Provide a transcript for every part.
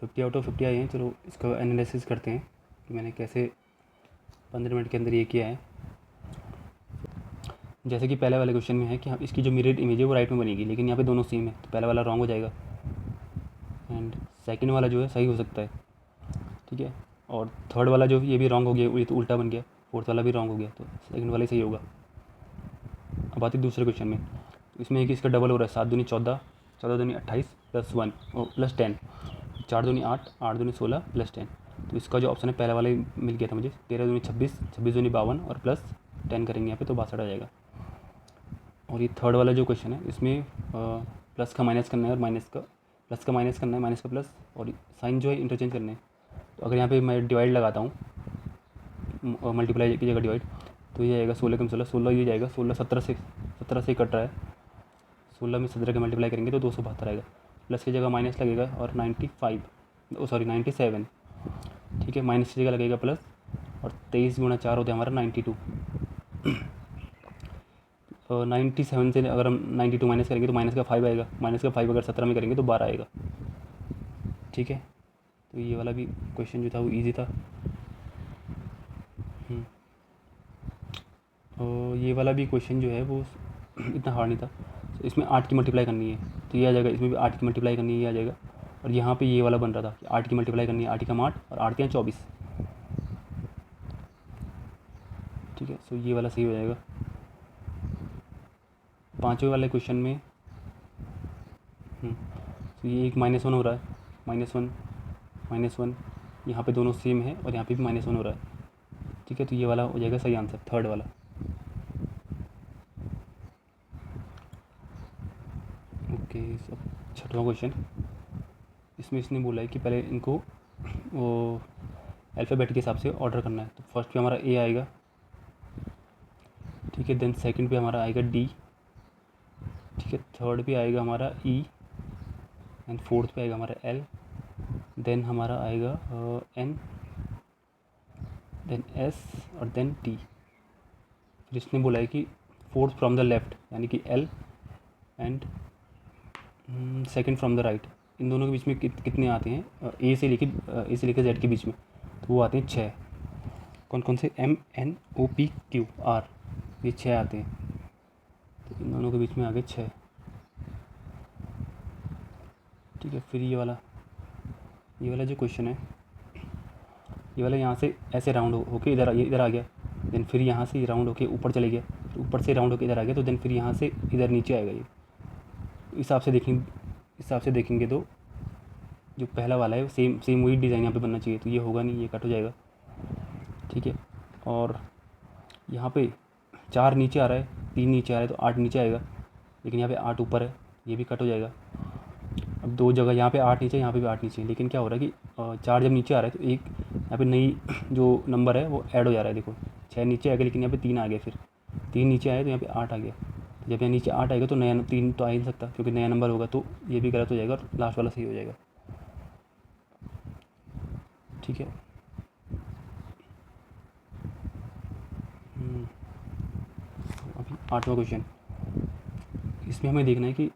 50 out of 50 आए हैं। चलो इसका एनालिसिस करते हैं कि मैंने कैसे 15 मिनट के अंदर ये किया है। जैसे कि पहले वाले क्वेश्चन में है कि इसकी जो मिरर इमेज है वो राइट में बनेगी, लेकिन यहाँ पे दोनों सेम है, तो पहला वाला रॉन्ग हो जाएगा एंड सेकंड वाला जो है सही हो सकता है, ठीक है। और थर्ड वाला जो ये भी रॉन्ग हो गया, ये तो उल्टा बन गया। फोर्थ वाला भी रॉन्ग हो गया, तो सेकंड वाला ही सही होगा। अब आती है दूसरे क्वेश्चन में। इसमें है कि इसका डबल हो रहा है, 7 दूनी 14, 14 दूनी 28 प्लस 1 प्लस 10, 4 दूनी 8, 8 दूनी 16 प्लस 10। तो इसका जो ऑप्शन है पहला वाला ही मिल गया था मुझे। 13 दूनी 26, 26 दूनी 52 और प्लस 10 करेंगे यहाँ पे तो 62 आ जाएगा। और ये थर्ड वाला जो क्वेश्चन है इसमें प्लस का माइनस करना है और माइनस का प्लस का माइनस करना है, माइनस का प्लस, और साइन जो है इंटरचेंज करना है। तो अगर यहाँ पे मैं डिवाइड लगाता हूँ, मल्टीप्लाई की जगह डिवाइड, तो ये आएगा 16 कम 16, 16 ये जाएगा 16, 17 से कट रहा है। 16 में 17 का मल्टीप्लाई करेंगे तो 272 आएगा। प्लस की जगह माइनस लगेगा और 97, ठीक है। माइनस की जगह लगेगा प्लस, और 23 गुणा 4 होता है हमारा 92। 97 से अगर हम 92 माइनस करेंगे तो माइनस का 5 आएगा। माइनस का 5 अगर 17 में करेंगे तो 12 आएगा, ठीक है। तो ये वाला भी क्वेश्चन जो था वो ईजी था। और ये वाला भी क्वेश्चन जो है वो इतना हार्ड नहीं था। तो इसमें 8 की मल्टीप्लाई करनी है तो ये आ जाएगा, इसमें भी 8 की मल्टीप्लाई करनी है, ये आ जाएगा। और यहाँ पे ये वाला बन रहा था कि 8 की मल्टीप्लाई करनी है, 8 का 8 और 8 के 24, ठीक है। सो ये वाला सही हो जाएगा। पाँचवें वाले क्वेश्चन में तो ये एक -1 हो रहा है, -1, यहाँ पे दोनों सेम है और यहाँ पे भी -1 हो रहा है, ठीक है। तो ये वाला हो जाएगा सही आंसर, थर्ड वाला। ओके, सब छठवां क्वेश्चन। इसमें इसने बोला है कि पहले इनको वो अल्फ़ाबेट के हिसाब से ऑर्डर करना है। तो फर्स्ट पे हमारा ए आएगा, ठीक है। देन सेकंड पे हमारा आएगा डी, ठीक है। थर्ड पे आएगा हमारा ई एंड फोर्थ पे आएगा हमारा एल। देन हमारा आएगा एन, देन एस और देन टी। फिर इसने बोला है कि फोर्थ फ्रॉम द लेफ़्ट, यानी कि L and second from the right, इन दोनों के बीच में कितने आते हैं ए से लेकर जेड के बीच में, तो वो आते हैं 6। कौन कौन से? M N O P Q R, ये 6 आते हैं। तो इन दोनों के बीच में आ गए 6, ठीक है। फिर ये वाला जो क्वेश्चन है, ये वाला यहाँ से ऐसे राउंड होके इधर आ गया। देन फिर यहाँ से राउंड होके ऊपर चले गया, तो ऊपर से राउंड होके इधर आ गया, तो देन फिर यहाँ से इधर नीचे आएगा ये। इस हिसाब से देखेंगे तो जो पहला वाला है सेम वही डिज़ाइन यहाँ पे बनना चाहिए, तो ये होगा नहीं, ये कट हो जाएगा, ठीक है। और यहाँ पे 4 नीचे आ रहा है, 3 नीचे आ रहा है, तो 8 नीचे आएगा, लेकिन यहाँ पे 8 ऊपर है, ये भी कट हो जाएगा। अब 2 जगह यहाँ पे 8 नीचे, यहाँ पे भी 8 नीचे, लेकिन क्या हो रहा है कि 4 जब नीचे आ रहा है तो एक यहाँ पे नई जो नंबर है वो ऐड हो जा रहा है। देखो 6 नीचे आ गया, लेकिन यहाँ पे 3 आ गया, फिर 3 नीचे आया तो यहाँ पे 8 आ गया। तो जब यहाँ नीचे 8 आएगा तो नया 3 तो आ ही नहीं सकता, क्योंकि नया नंबर होगा, तो ये भी गलत हो जाएगा और लास्ट वाला सही हो जाएगा, ठीक है। अभी 8वां क्वेश्चन। इसमें हमें देखना है कि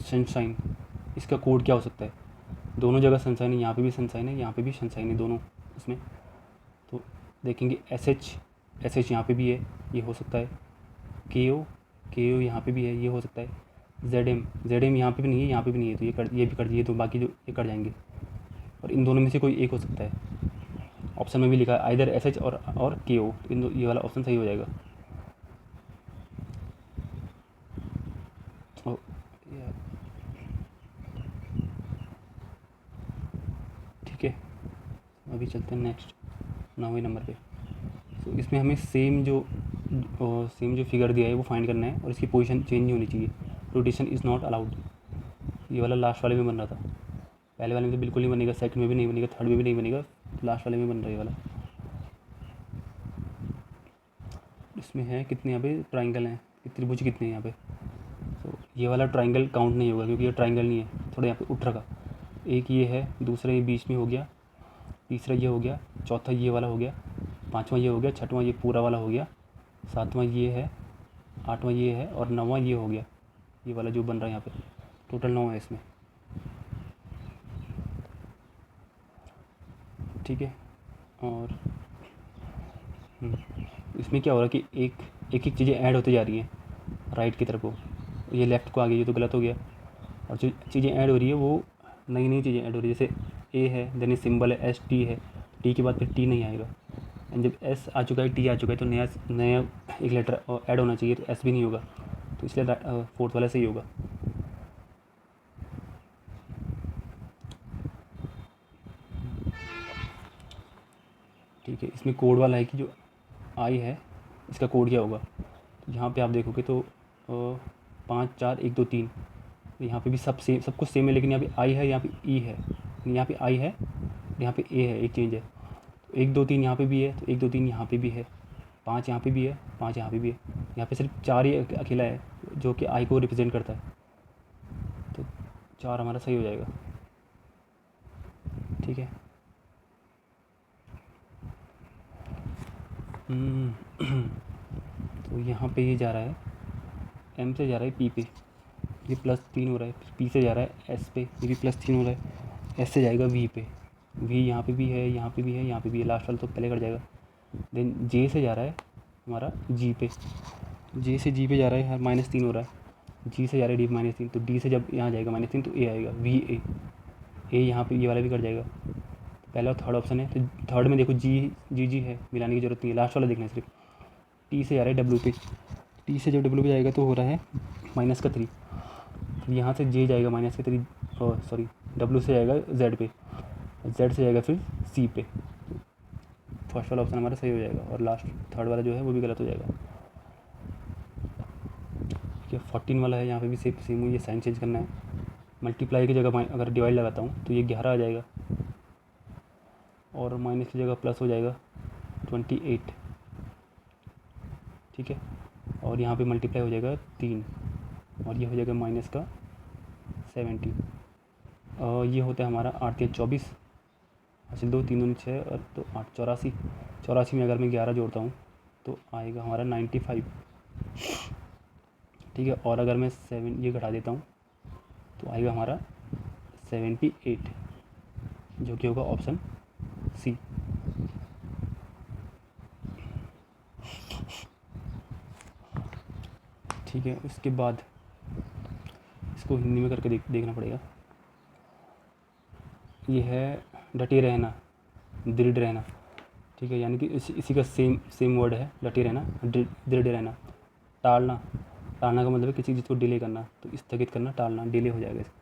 सनशाइन, इसका कोड क्या हो सकता है। दोनों जगह सनशाइन है, यहाँ पे भी सनशाइन है, यहाँ पे भी सनशाइन है, दोनों इसमें। तो देखेंगे एस एच यहाँ पे भी है, ये हो सकता है। के ओ यहाँ पे भी है, ये हो सकता है। जेड एम यहाँ पे भी नहीं है, यहाँ पे भी नहीं है, तो ये भी कट दिए, तो बाकी जो ये कट जाएंगे। और इन दोनों में से कोई एक हो सकता है। ऑप्शन में भी लिखा है आइदर एस एच और के ओ, ये वाला ऑप्शन सही हो जाएगा। ठीक है, अभी चलते हैं नेक्स्ट 9वें नंबर पे। तो इसमें हमें सेम जो फिगर दिया है वो फाइंड करना है, और इसकी पोजीशन चेंज नहीं होनी चाहिए। रोटेशन इज़ नॉट अलाउड, ये वाला लास्ट वाले में बन रहा था। पहले वाले में तो बिल्कुल नहीं बनेगा, सेकंड में भी नहीं बनेगा, थर्ड में भी नहीं बनेगा, लास्ट वाले में बन रहा है ये वाला। इसमें है कितने यहाँ पे ट्राइंगल हैं, त्रिभुज कितने हैं यहाँ पे। तो ये वाला ट्राइंगल काउंट नहीं होगा, क्योंकि ये ट्राइंगल नहीं है, थोड़ा यहाँ पे उठ रखा। एक ये है, दूसरा ये बीच में हो गया, तीसरा ये हो गया, चौथा ये वाला हो गया, पाँचवा ये हो गया, छठवां ये पूरा वाला हो गया, सातवां ये है, आठवां ये है, और नौवां ये हो गया। ये वाला जो बन रहा है यहाँ पे टोटल 9 है इसमें। ठीक है। और इसमें क्या हो रहा है कि एक एक चीज़ें ऐड होती जा रही हैं राइट की तरफ को, ये लेफ़्ट को आ गई, ये तो गलत हो गया। और जो चीज़ें ऐड हो रही है वो नई नई चीज़ें ऐड हो रही है, जैसे ए है, देन सिंबल है एस टी है, टी के बाद फिर टी नहीं आएगा। एंड जब एस आ चुका है, टी आ चुका है, तो नया नया एक लेटर ऐड होना चाहिए, तो एस भी नहीं होगा, तो इसलिए फोर्थ वाला सही होगा। ठीक है, इसमें कोड वाला है कि जो आई है इसका कोड क्या होगा। तो यहाँ पे आप देखोगे तो 5 4 1 2 3, यहाँ पे भी सब कुछ सेम है, लेकिन यहाँ पे आई है, यहाँ पे ई है, यहाँ पे आई है, यहाँ पे ए है, एक चेंज है। तो 1 2 3 यहाँ पे भी है, तो 1 2 3 यहाँ पे भी है, 5 यहाँ पे भी है, 5 यहाँ पे भी है। यहाँ पे सिर्फ 4 ही अकेला है जो कि आई को रिप्रेजेंट करता है, तो 4 हमारा सही हो जाएगा। ठीक है। तो यहाँ पे ये जा रहा है, एम से जा रहा है पी पे, ये +3 हो रहा है, पी से जा रहा है एस पे, ये भी +3 हो रहा है, एस से जाएगा वी पे, वी यहाँ पे भी है, यहाँ पे भी है, यहाँ पे भी है, लास्ट वाला तो पहले कट जाएगा। देन जे से जा रहा है हमारा जी पे, जे से जी पे जा रहा है, -3 हो रहा है, जी से जा रहा है डी -3, तो डी से जब यहाँ जाएगा -3 तो ए आएगा, वी ए यहाँ पे ये वाला भी कट जाएगा। पहला और थर्ड ऑप्शन है, तो थर्ड में देखो जी है, मिलाने की जरूरत नहीं है, लास्ट वाला देखना है सिर्फ। टी से जा रहा है डब्ल्यू पे, टी से जब डब्ल्यू पे जाएगा तो हो रहा है -3, फिर यहाँ से जे जाएगा -3, सॉरी डब्ल्यू से जाएगा जेड पे, जेड से जाएगा फिर सी पे, फर्स्ट वाला ऑप्शन हमारा सही हो जाएगा, और लास्ट थर्ड वाला जो है वो भी गलत हो जाएगा। ठीक है, 14 वाला है, यहाँ पे भी सेम ये साइन चेंज करना है, मल्टीप्लाई की जगह अगर डिवाइड लगाता हूँ तो ये 11 आ जाएगा, और माइनस की जगह प्लस हो जाएगा 28। ठीक है, और यहाँ पे मल्टीप्लाई हो जाएगा 3, और ये हो जाएगा माइनस का 70। ये होता है हमारा 8 या 24, अच्छा 2 3 2 6 और तो 8 84, 84 में अगर मैं 11 जोड़ता हूँ तो आएगा हमारा 95। ठीक है, और अगर मैं 7 ये घटा देता हूँ तो आएगा हमारा 78, जो कि होगा ऑप्शन सी। ठीक है, उसके बाद इसको हिंदी में करके देखना पड़ेगा। ये है डटे रहना, दृढ़ रहना। ठीक है, यानी कि इसी का सेम वर्ड है, डटे रहना, दृढ़ रहना। टालना, टालना का मतलब है किसी चीज़ को डिले करना, तो स्थगित करना, टालना, डिले हो जाएगा इसका।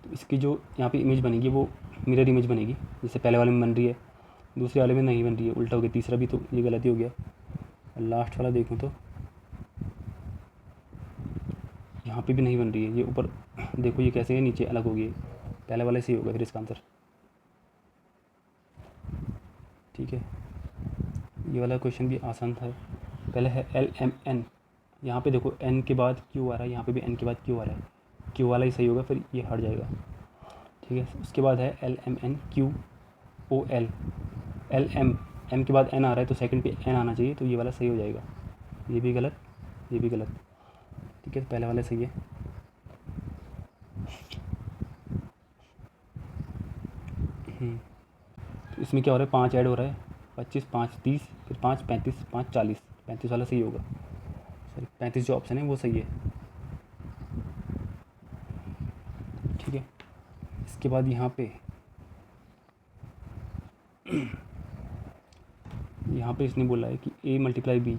तो इसकी जो यहाँ पे इमेज बनेगी वो मिरर इमेज बनेगी, जैसे पहले वाले में बन रही है, दूसरे वाले में नहीं बन रही है, उल्टा हो गया, तीसरा भी तो ये गलती हो गया। लास्ट वाला देखूँ तो यहाँ पे भी नहीं बन रही है, ये ऊपर देखो ये कैसे है, नीचे अलग हो गई, पहले वाले से ही होगा फिर इसका आंसर। ठीक है, ये वाला क्वेश्चन भी आसान था। पहले है LMN, यहाँ पे देखो N के बाद Q आ रहा है, यहाँ पे भी N के बाद Q आ रहा है, Q वाला ही सही होगा, फिर ये हट जाएगा। ठीक है, उसके बाद है LMNQOL, M के बाद N आ रहा है तो सेकंड पे N आना चाहिए, तो ये वाला सही हो जाएगा, ये भी गलत, ये भी गलत। ठीक है, पहले वाला सही है। तो इसमें क्या हो रहा है, 5 ऐड हो रहा है, 25 5 30, फिर 5 35 5 40, 35 वाला सही होगा, सॉरी 35 जो ऑप्शन है वो सही है। ठीक है, इसके बाद यहाँ पे इसने बोला है कि A × B,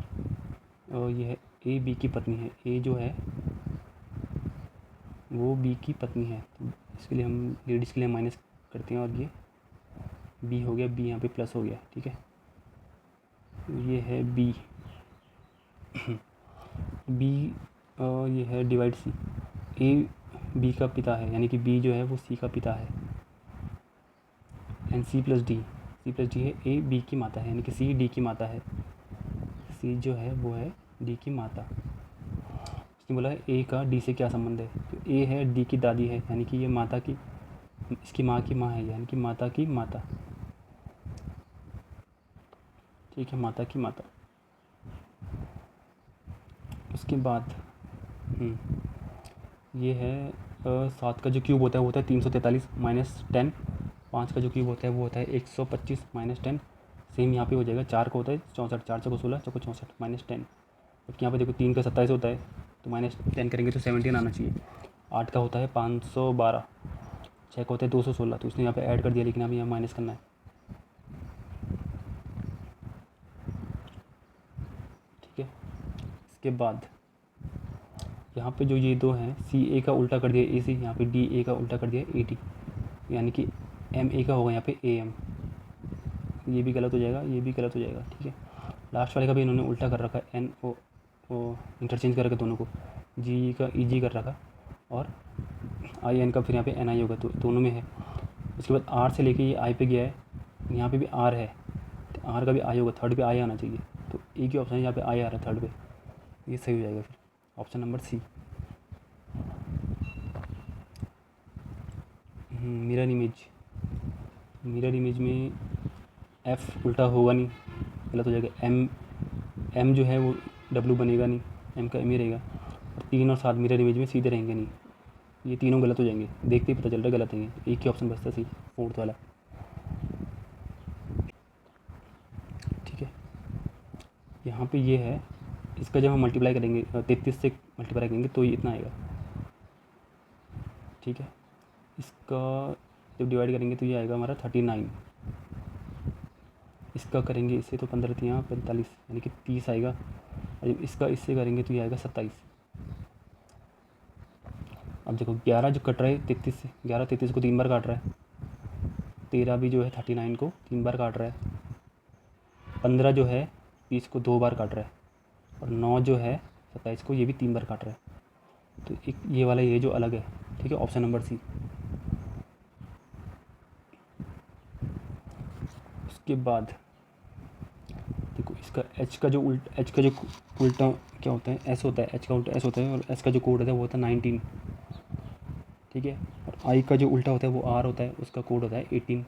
और ये है A B की पत्नी है, A जो है वो B की पत्नी है, तो इसके लिए हम लेडीज़ के लिए माइनस करते हैं, और ये B हो गया, B यहाँ पे प्लस हो गया। ठीक है, ये है B B, ये है डिवाइड C, A B का पिता है, यानी कि B जो है वो C का पिता है, एंड C + D है A B की माता है, यानी कि C D की माता है, C जो है वो है D की माता। इसने बोला है A का D से क्या संबंध है, तो A है D की दादी है, यानी कि ये माता की, इसकी माँ की माँ है, यानी कि माता की माता। ठीक है, माता की माता। उसके बाद ये है 7 का जो क्यूब होता है वो होता है 343 माइनस 10। 5 का जो क्यूब होता है वो होता है 125 माइनस 10। सेम यहाँ पे हो जाएगा। 4 का होता है 64, 4 चौको 16, चौको 64 माइनस 10। जबकि यहाँ पे देखो 3 का 27 होता है, तो माइनस 10 करेंगे तो 17 आना चाहिए। 8 का होता है 512, 6 का होता है 216, तो इसने यहाँ पे ऐड कर दिया, लेकिन अभी यहाँ माइनस करना है। ठीक है, इसके बाद यहाँ पे जो ये दो हैं, सी ए का उल्टा कर दिया ए सी, यहाँ पे डी ए का उल्टा कर दिया ए टी, यानी कि एम ए का होगा यहाँ पे ए एम। ये भी गलत हो जाएगा, ये भी गलत हो जाएगा। ठीक है, लास्ट वाले का भी इन्होंने उल्टा कर रखा है, एन ओ इंटरचेंज कर रखा दोनों को, जी का ई जी कर रखा, और आई एन का फिर यहाँ पे एन आई होगा, तो दोनों में है। उसके बाद आर से लेके ये आई पे गया है, यहाँ पे भी आर है, तो आर का भी आई होगा, थर्ड पे आई आना चाहिए, तो ए की ऑप्शन है, यहाँ पे आई आ रहा है थर्ड पे, ये सही हो जाएगा फिर option number C. Mirror image, mirror image में एफ़ उल्टा होगा नहीं, गलत हो जाएगा। एम जो है वो डब्लू बनेगा नहीं, एम का एम ही रहेगा। और 3 और 7 मिरर इमेज में सीधे रहेंगे नहीं, ये तीनों गलत हो जाएंगे, देखते ही पता चल रहा है गलत है। एक ही ऑप्शन बचता सही, फोर्थ वाला। ठीक है, यहाँ पे ये है, इसका जब हम मल्टीप्लाई करेंगे 33 से मल्टीप्लाई करेंगे तो ये इतना आएगा। ठीक है, इसका जब डिवाइड करेंगे तो ये आएगा हमारा 39। इसका करेंगे इससे तो 15 3 45, यानी कि 30 आएगा। और जब इसका इससे करेंगे तो ये आएगा 27। अब देखो 11 जो कट रहा है 33 से, 11 33 को 3 बार काट रहा है। 13 भी जो है 39 को 3 बार काट रहा है। 15 जो है 30 को 2 बार काट रहा है। और 9 जो है 27 को ये भी 3 बार काट रहा है। तो एक ये वाला ये जो अलग है। ठीक है, ऑप्शन नंबर सी। उसके बाद देखो इसका एच का जो उल्टा क्या होता है, एस होता है, एच का उल्टा एस होता है, और एस का जो कोड होता है वो होता है 19। ठीक है, और आई का जो उल्टा होता है वो आर होता है, उसका कोड होता है 18।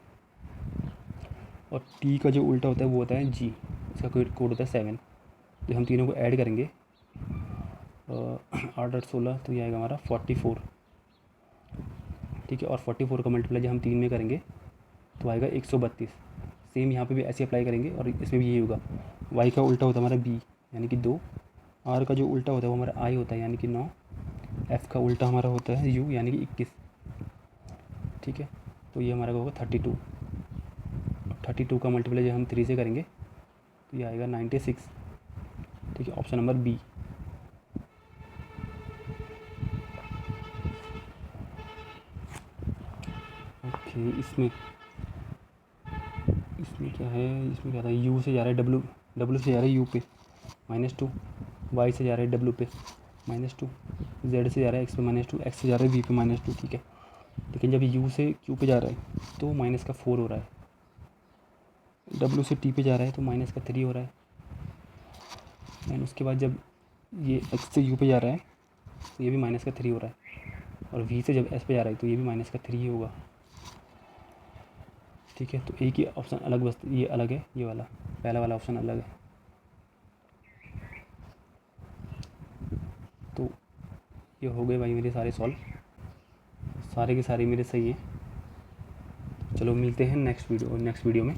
और टी का जो उल्टा होता है वो होता है जी, इसका कोड होता है 7। तो हम तीनों को ऐड करेंगे 8 8 16, तो ये आएगा हमारा 44। ठीक है, और 44 का मल्टीप्लाई जब हम 3 में करेंगे तो आएगा 132। सेम यहाँ पे भी ऐसे अप्लाई करेंगे, और इसमें भी यही होगा। वाई का उल्टा होता है हमारा बी, यानी कि 2। आर का जो उल्टा होता है वो हमारा आई होता है, यानी कि 9। एफ़ का उल्टा हमारा होता है यू, यानी कि 21। ठीक है, तो ये हमारा होगा 32। 32 का मल्टीप्लाई जब हम 3 से करेंगे तो ये आएगा 96। ठीक है, ऑप्शन नंबर बी। ओके, इसमें क्या है, इसमें क्या था, यू से जा रहा है डब्लू से जा रहा है यू पे -2, वाई से जा रहा है डब्लू पे -2, जेड से जा रहा है एक्स पे -2, एक्स से जा रहा है वी पे -2। ठीक है, लेकिन जब यू से क्यू पे जा रहा है तो माइनस का 4 हो रहा है, डब्लू से टी पे जा रहा है तो माइनस का 3 हो रहा है, एंड उसके बाद जब ये एक्स से यू पे जा रहा है तो ये भी माइनस का 3 हो रहा है, और वी से जब एस पे जा रहा है तो ये भी माइनस का 3 ही होगा। ठीक है, तो एक ही ऑप्शन अलग, बस ये अलग है, ये वाला पहला वाला ऑप्शन अलग है। तो ये हो गए भाई मेरे सारे सॉल्व, सारे के सारे मेरे सही हैं। चलो मिलते हैं नेक्स्ट वीडियो में।